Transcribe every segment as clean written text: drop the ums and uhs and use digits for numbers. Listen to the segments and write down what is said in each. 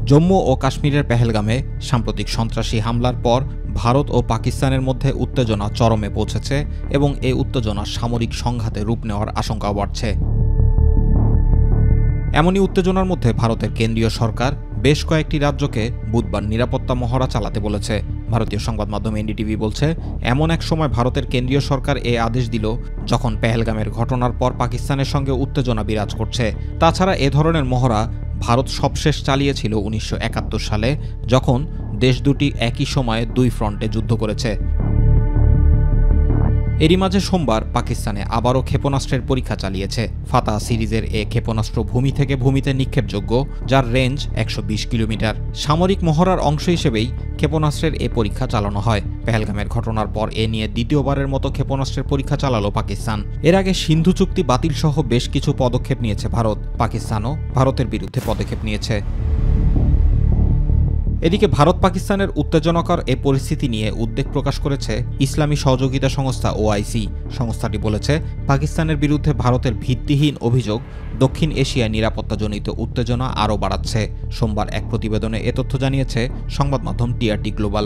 জম্মু ও কাশ্মীরের পেহেলগামে সাম্প্রতিক সন্ত্রাসী হামলার পর ভারত ও পাকিস্তানের মধ্যে উত্তেজনা চরমে পৌঁছেছে এবং এই উত্তেজনা সামরিক সংঘাতে রূপ নেওয়ার আশঙ্কা বাড়ছে। এমনই উত্তেজনার মধ্যে ভারতের কেন্দ্রীয় সরকার বেশ কয়েকটি রাজ্যকে বুধবার নিরাপত্তা মহড়া চালাতে বলেছে। ভারতীয় সংবাদ মাধ্যম এনডিটিভি বলছে, এমন এক সময় ভারতের কেন্দ্রীয় সরকার এই আদেশ দিল যখন পেহেলগামের ঘটনার পর পাকিস্তানের সঙ্গে উত্তেজনা বিরাজ করছে। তাছাড়া এ ধরনের মহড়া ভারত সবশেষ চালিয়েছিল ১৯৭১ সালে, যখন দেশ দুটি একই সময়ে দুই ফ্রন্টে যুদ্ধ করেছে। এরই মাঝে সোমবার পাকিস্তানে আবারও ক্ষেপণাস্ত্রের পরীক্ষা চালিয়েছে। ফাতাহ সিরিজের এ ক্ষেপণাস্ত্র ভূমি থেকে ভূমিতে নিক্ষেপযোগ্য, যার রেঞ্জ ১২০ কিলোমিটার। সামরিক মহড়ার অংশ হিসেবেই ক্ষেপণাস্ত্রের এ পরীক্ষা চালানো হয়। পেহেলগামের ঘটনার পর এ নিয়ে দ্বিতীয়বারের মতো ক্ষেপণাস্ত্রের পরীক্ষা চালালো পাকিস্তান। এর আগে সিন্ধু চুক্তি বাতিল সহ বেশ কিছু পদক্ষেপ নিয়েছে ভারত। পাকিস্তানও ভারতের বিরুদ্ধে পদক্ষেপ নিয়েছে। এদিকে ভারত পাকিস্তানের উত্তেজনাকর এ পরিস্থিতি নিয়ে উদ্বেগ প্রকাশ করেছে ইসলামী সহযোগিতা সংস্থা ওআইসি। সংস্থাটি বলেছে, পাকিস্তানের বিরুদ্ধে ভারতের ভিত্তিহীন অভিযোগ দক্ষিণ এশিয়ায় নিরাপত্তাজনিত উত্তেজনা আরও বাড়াচ্ছে। সোমবার এক প্রতিবেদনে এ তথ্য জানিয়েছে সংবাদ মাধ্যম টিআরটি গ্লোবাল।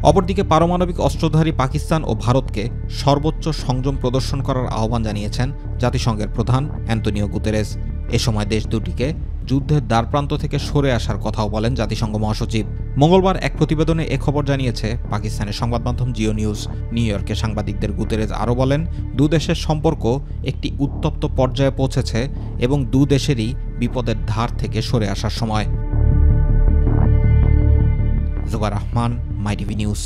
অপরদিকে পারমাণবিক অস্ত্রধারী পাকিস্তান ও ভারতকে সর্বোচ্চ সংযম প্রদর্শন করার আহ্বান জানিয়েছেন জাতিসংঘের প্রধান অ্যান্তোনিও গুতেরেস। এ সময় দেশ দুটিকে যুদ্ধের দ্বারপ্রান্ত থেকে সরে আসার কথাও বলেন জাতিসংঘ মহাসচিব। মঙ্গলবার এক প্রতিবেদনে এ খবর জানিয়েছে পাকিস্তানের সংবাদ মাধ্যম জিও নিউজ। নিউ ইয়র্কে সাংবাদিকদের গুতেরেস আরও বলেন, দুদেশের সম্পর্ক একটি উত্তপ্ত পর্যায়ে পৌঁছেছে এবং দুদেশেরই বিপদের ধার থেকে সরে আসার সময়। Zubair Rahman, My TV news.